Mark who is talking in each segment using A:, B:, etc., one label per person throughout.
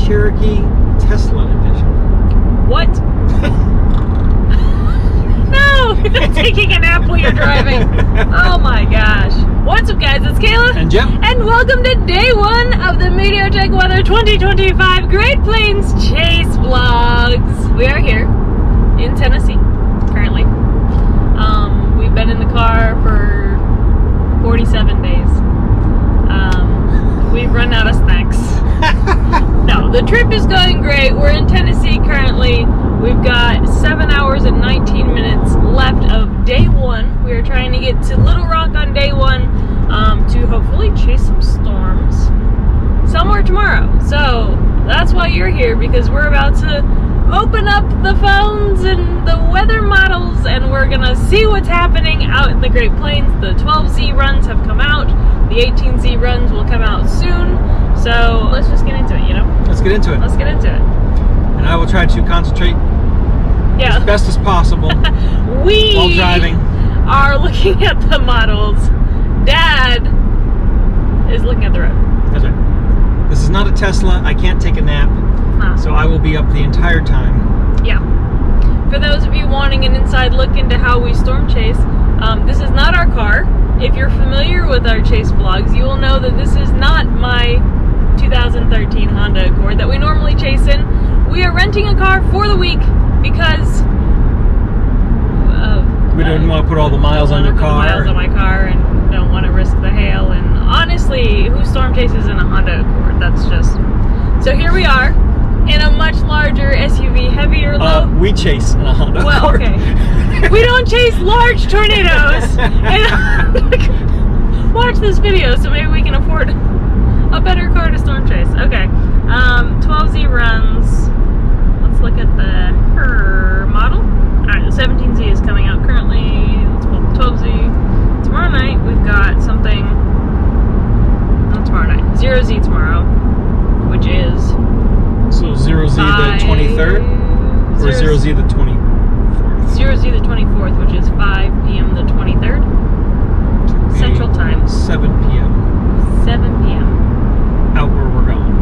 A: Cherokee Tesla Edition.
B: What? No! You're not taking a nap while you're driving. Oh my gosh. What's up, guys? It's Kayla.
A: And Jim.
B: And welcome to day one of the MeteoTech Weather 2025 Great Plains Chase Vlogs. We are here in Tennessee, currently. We've been in the car for 47 days. We've run out of snacks. No, the trip is going great. We're in Tennessee currently. We've got 7 hours and 19 minutes left of day one. We are trying to get to Little Rock on day one to hopefully chase some storms somewhere tomorrow. So that's why you're here, because we're about to open up the phones and the weather models, and we're gonna see what's happening out in the Great Plains. The 12Z runs have come out. The 18Z runs will come out soon. So let's just get into it, you know?
A: Let's get into it.
B: Let's get into it.
A: And I will try to concentrate as best as possible while driving.
B: Are looking at the models. Dad is looking at the road.
A: That's right. This is not a Tesla. I can't take a nap. So I will be up the entire time.
B: Yeah. For those of you wanting an inside look into how we storm chase, this is not our car. If you're familiar with our chase vlogs, you will know that this is not my 2013 Honda Accord that we normally chase in. We are renting a car for the week because
A: we don't want to put all the miles on your car.
B: Miles on my car, and don't want to risk the hail. And honestly, who storm chases in a Honda Accord? That's just... So here we are in a much larger SUV, heavier low.
A: We chase in a Honda Accord.
B: Well, okay. We don't chase large tornadoes. And watch this video so maybe we can afford a better car to storm chase. Okay. 12Z runs. Let's look at her model. Alright, the 17Z is coming out currently. Let's pull the 12Z. Tomorrow night we've got something. Not tomorrow night. 0Z tomorrow, which is...
A: So 0Z the 23rd? Or 0Z the 24th?
B: 0Z the 24th, which is 5 p.m. the 23rd. Central Time.
A: 7 p.m.
B: 7 p.m.
A: Out where we're going.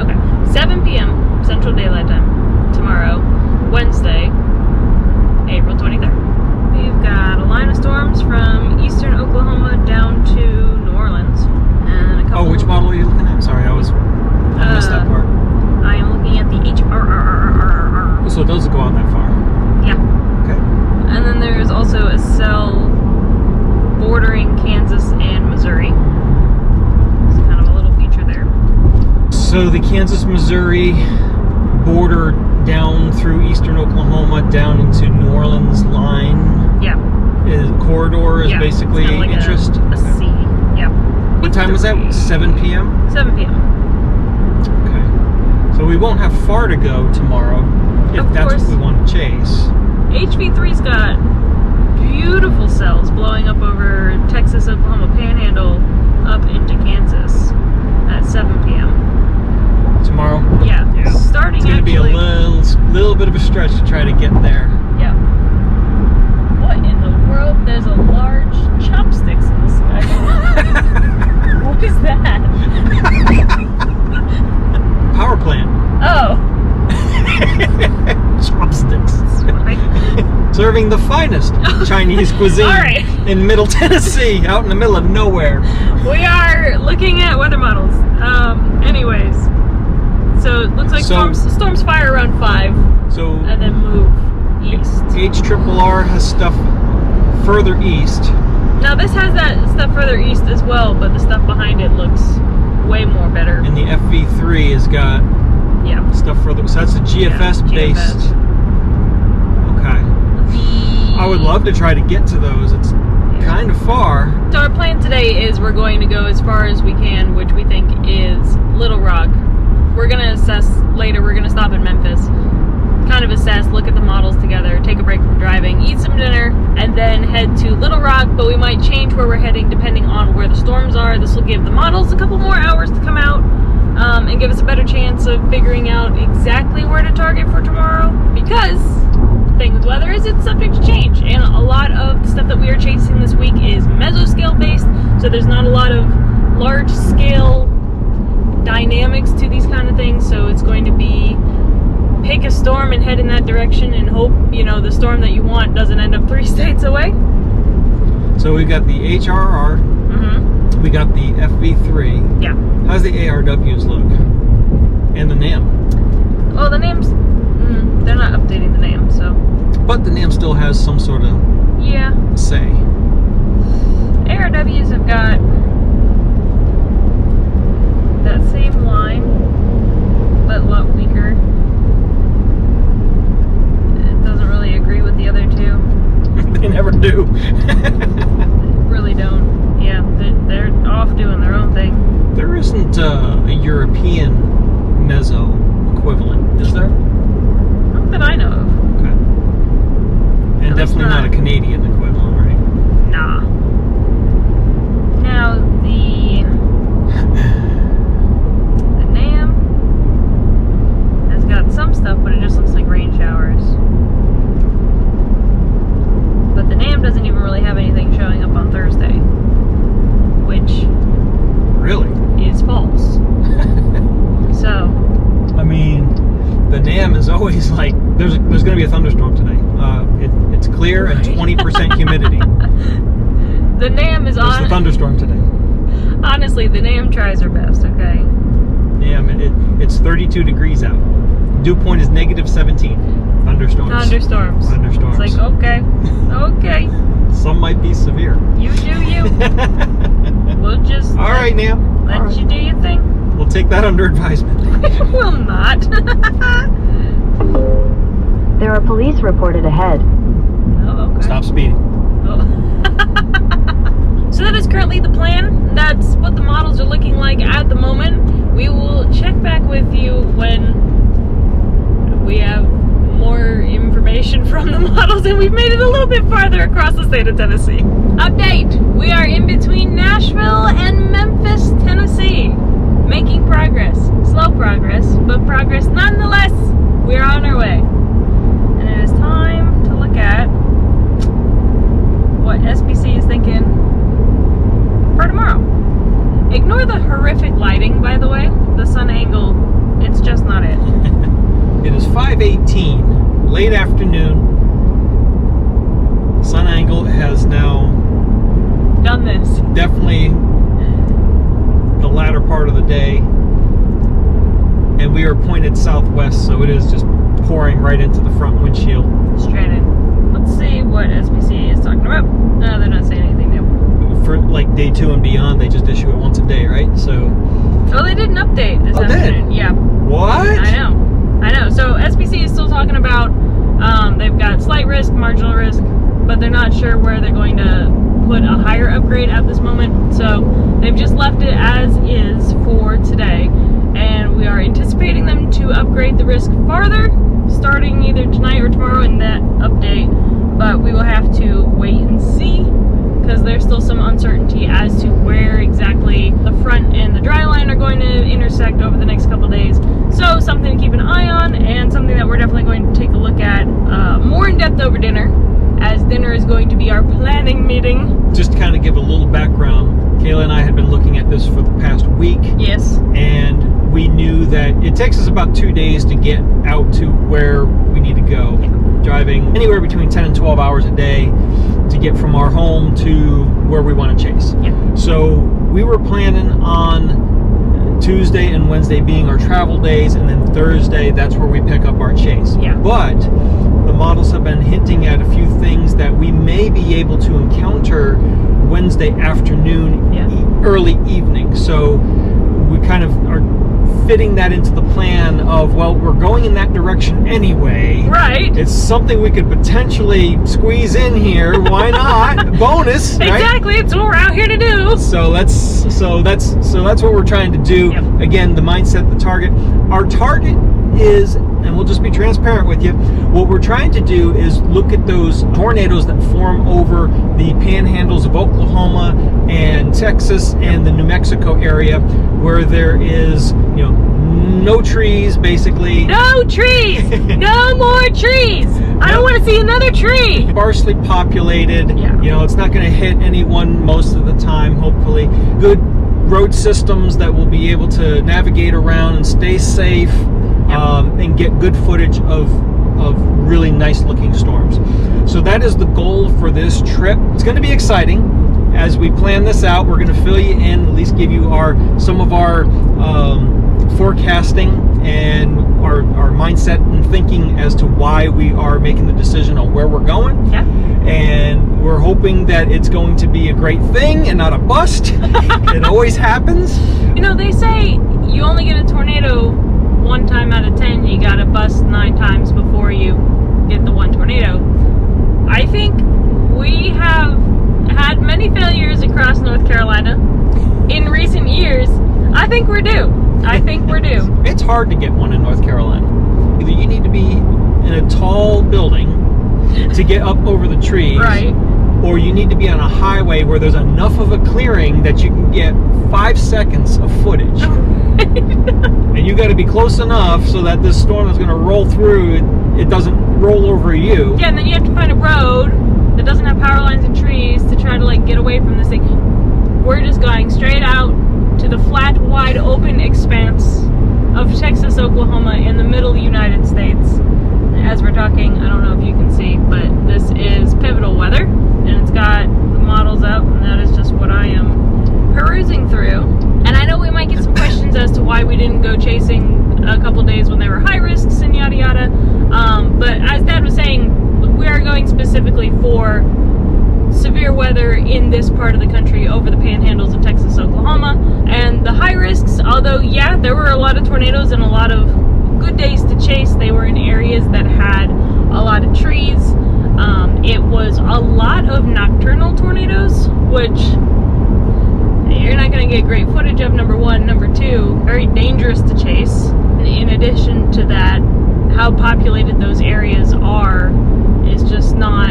B: Okay. 7 p.m. Central Daylight Time. Tomorrow, Wednesday, April 23rd. We've got a line of storms from eastern Oklahoma down to New Orleans. And a couple...
A: Oh, which model are you looking at? Sorry, I missed that part.
B: I am looking at the HRRRRR.
A: So it does go out that far?
B: Yeah.
A: Okay.
B: And then there's also a cell bordering Kansas and Missouri. It's kind of a little feature there.
A: So the Kansas-Missouri border down through eastern Oklahoma down into New Orleans line.
B: Yeah.
A: Corridor is basically
B: kind of like
A: interest.
B: A C. Yeah.
A: What time was that? 7 p.m.?
B: 7 p.m.
A: Okay. So we won't have far to go tomorrow if that's what we want to chase.
B: HV3's got beautiful cells blowing up over Texas, Oklahoma Panhandle up into Kansas at 7 p.m.
A: Tomorrow?
B: Yeah. Starting
A: it's going to be a little bit of a stretch to try to get there.
B: Yeah. What in the world? There's a large chopsticks in the sky. What is that?
A: Power plant.
B: Oh.
A: Chopsticks. Serving the finest Chinese cuisine in Middle Tennessee, out in the middle of nowhere.
B: We are looking at weather models. Anyways, so it looks like storms fire around 5.
A: So
B: and then move east.
A: HRRR has stuff further east.
B: Now this has that stuff further east as well, but the stuff behind it looks way more better.
A: And the FV3 has got stuff further. So that's a GFS based. Okay. I would love to try to get to those. It's kind of far.
B: So our plan today is we're going to go as far as we can, which we think is Little Rock. We're going to assess later. We're going to stop in Memphis, kind of assess, look at the models together, take a break from driving, eat some dinner, and then head to Little Rock. But we might change where we're heading depending on where the storms are. This will give the models a couple more hours to come out and give us a better chance of figuring out exactly where to target for tomorrow, because the thing with weather is it's subject to change, and a lot of the stuff that we are chasing this week is mesoscale based, so there's not a lot of large scale dynamics to these kind of things, so it's going to be pick a storm and head in that direction and hope, you know, the storm that you want doesn't end up 3 states away.
A: So we've got the HRR, we got the FV3.
B: Yeah.
A: How's the ARWs look? And the NAM?
B: Well, the NAM's, they're not updating the NAM, so.
A: But the NAM still has some sort of say.
B: ARWs have got that same line, but a lot weaker. It doesn't really agree with the other two.
A: They never do.
B: Really don't. Yeah, they're off doing their own thing.
A: There isn't a European meso equivalent, is there?
B: Not that I know of.
A: Okay. And definitely not a Canadian equivalent, right?
B: Nah. Now, the NAM has got some stuff, but it just looks like rain showers. But the NAM doesn't even really have anything showing up on Thursday, which
A: really
B: is false. So,
A: I mean, the NAM is always like, there's going to be a thunderstorm today. It's clear and 20% humidity.
B: The NAM is
A: There's the thunderstorm today.
B: Honestly, the NAM tries her best, okay?
A: Yeah, it's 32 degrees out. Dew point is -17. Thunderstorms.
B: Thunderstorms.
A: Thunderstorms.
B: It's like, okay. Okay.
A: Some might be severe.
B: You do you. We'll just
A: All right, NAM.
B: let you do your thing.
A: We'll take that under advisement.
B: Will not.
C: There are police reported ahead.
B: Oh, okay.
A: Stop speeding.
B: Oh. So that is currently the plan. That's what the models are looking like at the moment. We will check back with you when we have more information from the models and we've made it a little bit farther across the state of Tennessee. Update! We are in between Nashville and Memphis, Tennessee. Making progress. Slow progress, but progress nonetheless. We're on our way. And it is time to look at what SPC is thinking for tomorrow. Ignore the horrific lighting, by the way. The sun angle, it's just not it.
A: It is 5:18, late afternoon. Sun angle has now
B: Done this.
A: definitely the latter part of the day, and we are pointed southwest, so it is just pouring right into the front windshield.
B: Straight in. Let's see what SPC is talking about. No, they're not saying anything new.
A: For like day 2 and beyond, they just issue it once a day, right? So.
B: Oh, they did an update this afternoon.
A: Did?
B: Yeah.
A: What?
B: I know. So SPC is still talking about they've got slight risk, marginal risk, but they're not sure where they're going to put a higher upgrade at this moment. So they've just left it as is for today, and we are anticipating them to upgrade the risk farther, starting either tonight or tomorrow in that update. But we will have to wait and see, because there's still some uncertainty as to where exactly the front and the dry line are going to intersect over the next couple days. So something to keep an eye on, and something that we're definitely going to take a look at more in depth over dinner, as dinner is going to be our planning meeting.
A: Just to kind of give a little background, Kayla and I had been looking at this for the past week.
B: Yes.
A: And we knew that it takes us about 2 days to get out to where we need to go.
B: Yeah.
A: Driving anywhere between 10 and 12 hours a day to get from our home to where we want to chase.
B: Yeah.
A: So we were planning on Tuesday and Wednesday being our travel days, and then Thursday, that's where we pick up our chase.
B: Yeah.
A: But the models have been hinting at a few things that we may be able to encounter Wednesday afternoon, early evening. So we kind of are fitting that into the plan of, well, we're going in that direction anyway.
B: Right.
A: It's something we could potentially squeeze in here. Why not? Bonus, right?
B: Exactly. It's what we're out here to do.
A: So that's what we're trying to do.
B: Yep.
A: Again, the mindset, the target. Our target is, and we'll just be transparent with you, what we're trying to do is look at those tornadoes that form over the panhandles of Oklahoma and Texas and the New Mexico area, where there is, no trees, basically.
B: No trees! No more trees! I don't want to see another tree!
A: Sparsely populated.
B: Yeah.
A: It's not going to hit anyone most of the time, hopefully. Good road systems that will be able to navigate around and stay safe, and get good footage of really nice looking storms. So that is the goal for this trip. It's going to be exciting. As we plan this out, we're going to fill you in, at least give you some of our forecasting and our mindset and thinking as to why we are making the decision on where we're going.
B: Yeah.
A: And we're hoping that it's going to be a great thing and not a bust. It always happens.
B: You know, they say you only get a tornado 1 time out of 10. You got to bust 9 times before you get the 1 tornado. I think we have had many failures across North Carolina in recent years. I think we're due.
A: It's hard to get one in North Carolina. Either you need to be in a tall building to get up over the trees,
B: Right.
A: or you need to be on a highway where there's enough of a clearing that you can get 5 seconds of footage. And you got to be close enough so that this storm is going to roll through, it doesn't roll over you.
B: Yeah, and then you have to find a road that doesn't have power lines and trees to try to like get away from this thing. We're just going straight out to the flat, wide open expanse of Texas, Oklahoma in the middle of the United States. As we're talking, I don't know if you can see, but this is pivotal weather, and it's got the models up, and that is just what I am perusing through. And I know we might get some questions as to why we didn't go chasing a couple days when there were high risks and yada yada. But as Dad was saying, we are going specifically for severe weather in this part of the country over the panhandles of Texas, Oklahoma. And the high risks, although yeah, there were a lot of tornadoes and a lot of good days to chase, they were in areas that had a lot of trees. It was a lot of nocturnal tornadoes, which you're not going to get great footage of, number one. Number two, very dangerous to chase. And in addition to that, how populated those areas are is just not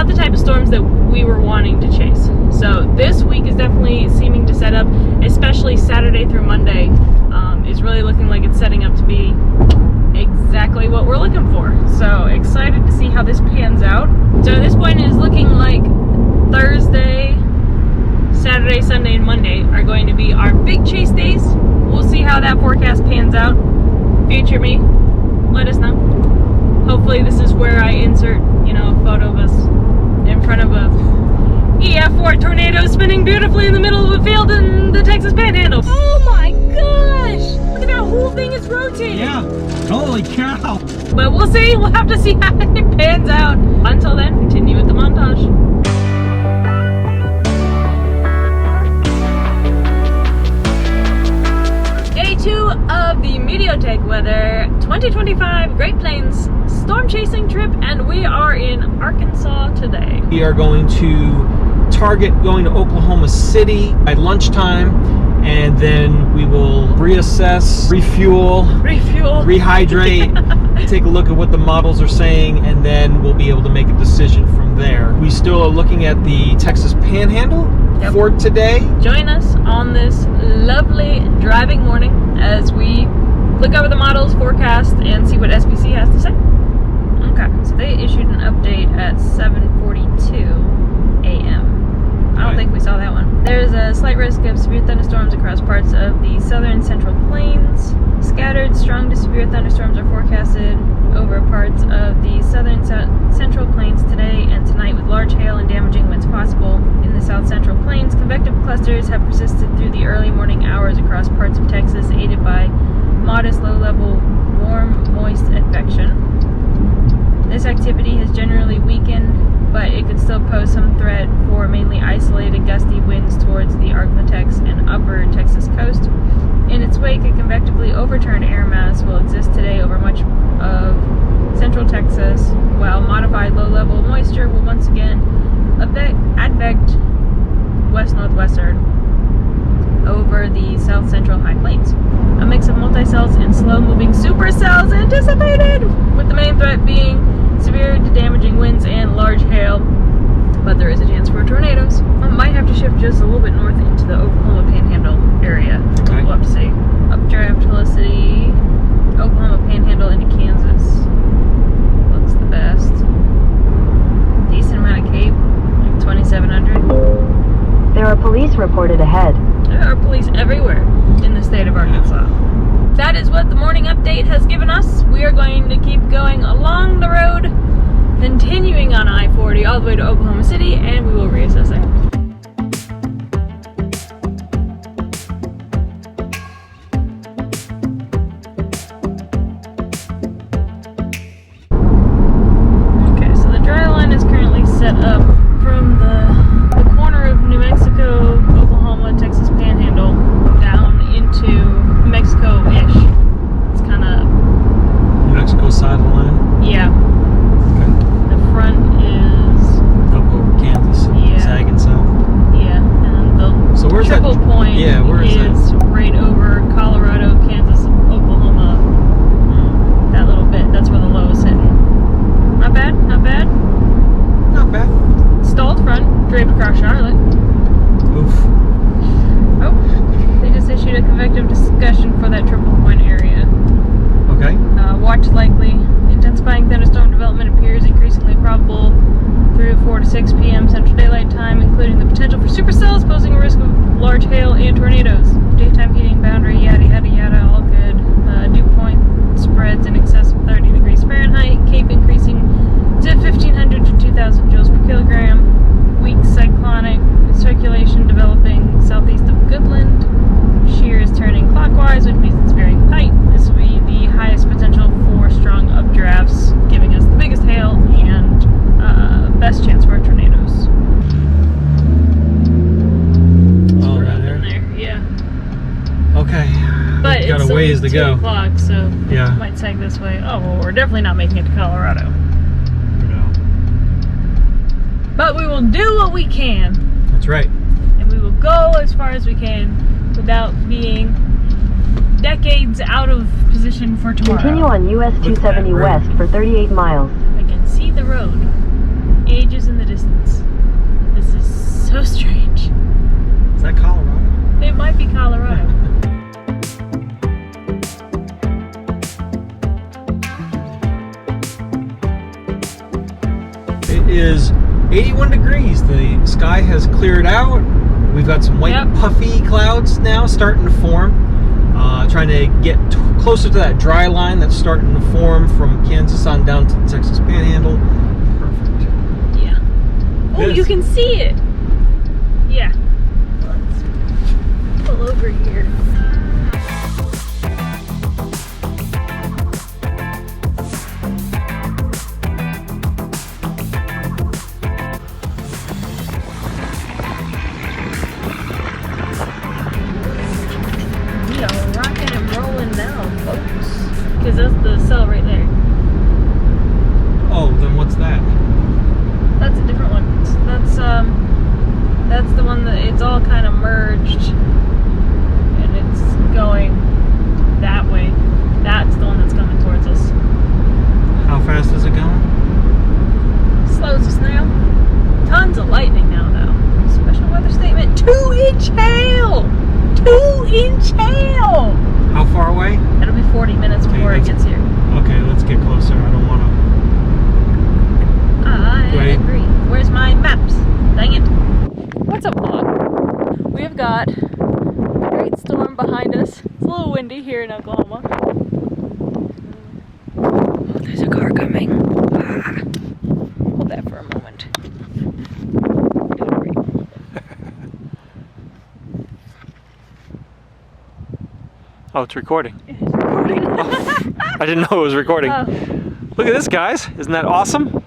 B: the type of storms that we were wanting to chase. So this week is definitely seeming to set up, especially Saturday through Monday, is really looking like it's setting up to be exactly what we're looking for. So excited to see how this pans out. So at this point it is looking like Thursday, Saturday, Sunday, and Monday are going to be our big chase days. We'll see how that forecast pans out. Future me, let us know. Hopefully this is where I insert, a photo of us in front of a EF4 tornado spinning beautifully in the middle of a field in the Texas Panhandle. Oh my gosh! Look at that whole thing is rotating.
A: Yeah. Holy cow.
B: But we'll see. We'll have to see how it pans out. Until then, continue with the montage. Day 2 of the MeteoTech Weather 2025 Great Plains Storm Chasing Trip, and we are in Arkansas today.
A: We are going to target going to Oklahoma City at lunchtime, and then we will reassess, refuel, rehydrate, take a look at what the models are saying, and then we'll be able to make a decision from there. We still are looking at the Texas Panhandle for today.
B: Join us on this lovely driving morning as we look over the models, forecast, and see what SPC has to say. Okay, so they issued an update at 7:42 a.m. I don't think we saw that one. There's a slight risk of severe thunderstorms across parts of the southern central plains. Scattered strong to severe thunderstorms are forecasted over parts of the southern central plains today and tonight, with large hail and damaging winds possible in the south central plains. Convective clusters have persisted through the early morning hours across parts of Texas, aided by modest low-level warm, moist advection. This activity has generally weakened, but it could still pose some threat for mainly isolated gusty winds towards the Ark-La-Tex and upper Texas coast. In its wake, a convectively overturned air mass will exist today over much of central Texas, while modified low-level moisture will once again advect west-northwestern over the south-central high plains. A mix of multi-cells and slow-moving supercells anticipated, with the main threat being severe to damaging winds and large hail, but there is a chance for tornadoes. I might have to shift just a little bit north into the Oklahoma Panhandle area.
A: Okay.
B: We'll have to see. Updraft velocity, Oklahoma Panhandle into Kansas. Looks the best. Decent amount of cape, like 2,700.
C: There are police reported ahead.
B: There are police is what the morning update has given us. We are going to keep going along the road, continuing on I-40 all the way to Oklahoma City, and we will reassess there. Okay, so the dry line is currently set up from the corner of New Mexico, Oklahoma, Texas Panhandle down into Mexico-ish. It's kind of
A: New Mexico side of the line.
B: yeah.
A: Okay.
B: The front is
A: Up over Kansas,
B: Yeah.
A: sagging south.
B: yeah, and the
A: So where's that?
B: triple point
A: Yeah, where is that?
B: right over Colorado, Kansas, Oklahoma. That little bit. That's where the low is sitting. Not bad. Not bad.
A: Not bad.
B: Stalled front, draped across Charlotte.
A: Oof.
B: Oh, they just issued a convective discussion for that triple point area.
A: Okay.
B: Watch likely. Intensifying thunderstorm development appears increasingly probable through 4 to 6 p.m. Central Daylight Time, including the potential for supercells, posing a risk of large hail and tornadoes. Daytime heating boundary, yada yada yada, all good. Dew point spreads in excess of 30 degrees Fahrenheit. Cape increasing to 1,500 to 2,000 joules per kilogram. Weak cyclonic circulation developing southeast of Goodland. Shear is turning clockwise, which means it's veering tight. This will be the highest potential for strong updrafts, giving us the biggest hail and best chance for tornadoes.
A: Oh,
B: We're up
A: there.
B: in there, yeah.
A: Okay.
B: But
A: Got
B: it's
A: a ways to
B: only 2
A: go.
B: o'clock, so
A: Yeah.
B: might sag this way. Oh, well, we're definitely not making it to Colorado.
A: No.
B: But we will do what we can,
A: That's right.
B: and we will go as far as we can without being decades out of position for tomorrow.
C: Continue on US 270
A: Look at that
C: west for 38 miles.
B: I can see the road, ages in the distance. This is so strange.
A: Is that Colorado?
B: It might be Colorado.
A: It is 81 degrees. The sky has cleared out. We've got some white
B: Yep.
A: puffy clouds now starting to form. Trying to get closer to that dry line that's starting to form from Kansas on down to the Texas Panhandle. Perfect.
B: Yeah. Oh,
A: This-
B: you can see it. Yeah. Let's pull over here. We are rocking and rolling now, folks. Because that's the cell right there.
A: Oh, then what's that?
B: That's a different one. That's the one that it's all kind of merged, and it's going that way. That's the one that's coming towards us.
A: How fast is it going?
B: Slows us now. Tons of lightning now, though. Special weather statement: 2-inch hail. 2-inch hail.
A: How far away?
B: It'll be 40 minutes
A: Okay,
B: before it
A: let's-
B: gets here.
A: Okay, let's get closer. I don't want to.
B: I
A: Wait.
B: agree. Where's my maps? Dang it. What's up, vlog? We have got a great storm behind us. It's a little windy here in Oklahoma. Oh, there's a car coming. Ah. Hold that for a moment. Do it right.
A: Oh, it's recording.
B: It is recording.
A: I didn't know it was recording.
B: Oh.
A: Look at this, guys. Isn't that awesome?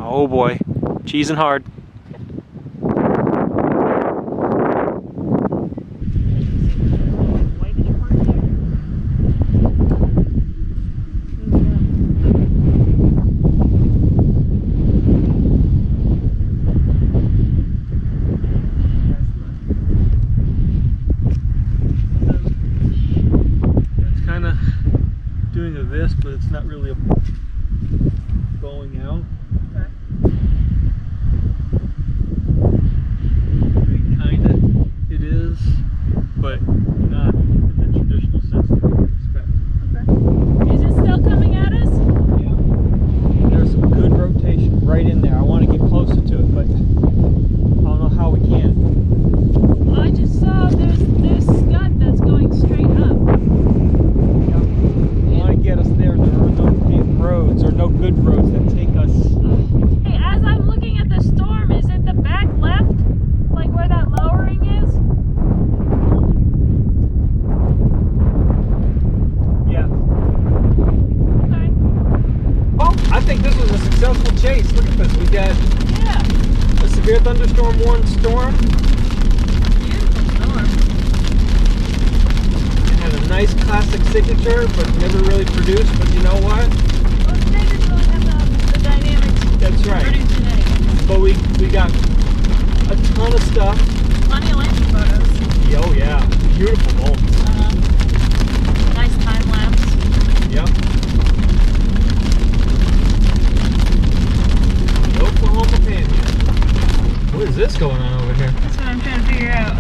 A: Oh boy. Cheesing hard. It's kind of doing a this, but it's not really going out. Kinda, it is, but not in the traditional sense that we would expect.
B: Is it still coming at us?
A: Yeah. There's some good rotation right in there. I want to get closer to it, but I don't know how we can.
B: I just saw
A: thunderstorm warned storm.
B: Beautiful storm.
A: It had a nice classic signature, but never really produced. But you know what?
B: Well, today didn't really have the dynamics.
A: That's right.
B: Produced it anyway.
A: But we got a ton of stuff.
B: Plenty of landing photos.
A: Oh yeah, beautiful moments.
B: Nice time lapse.
A: Yep. The Oklahoma Panhandle. What is this going on over here?
B: That's what I'm trying to figure out.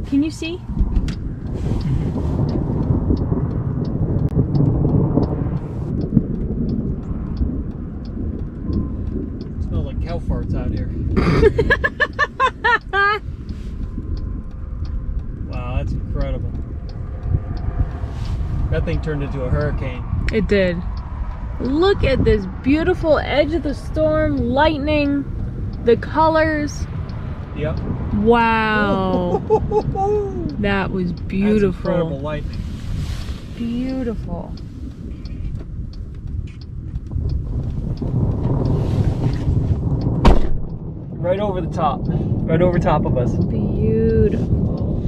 B: Can you see?
A: Smells like cow farts out here. Wow, that's incredible. That thing turned into a hurricane.
B: It did. Look at this beautiful edge of the storm, lightning, the colors.
A: Yep.
B: Wow. That was beautiful.
A: That's incredible lightning.
B: Beautiful.
A: Right over the top. Right over top of us.
B: Beautiful.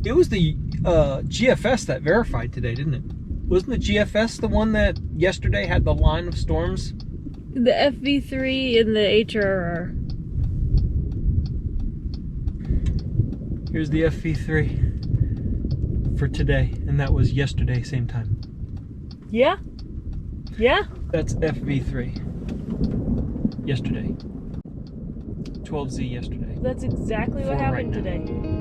A: It was the GFS that verified today, didn't it? Wasn't the GFS the one that yesterday had the line of storms?
B: The FV3 and the HRR.
A: Here's the FV3 for today, and that was yesterday, same time.
B: Yeah? Yeah?
A: That's FV3. Yesterday. 12Z yesterday.
B: That's exactly what
A: For
B: happened
A: right now.
B: today.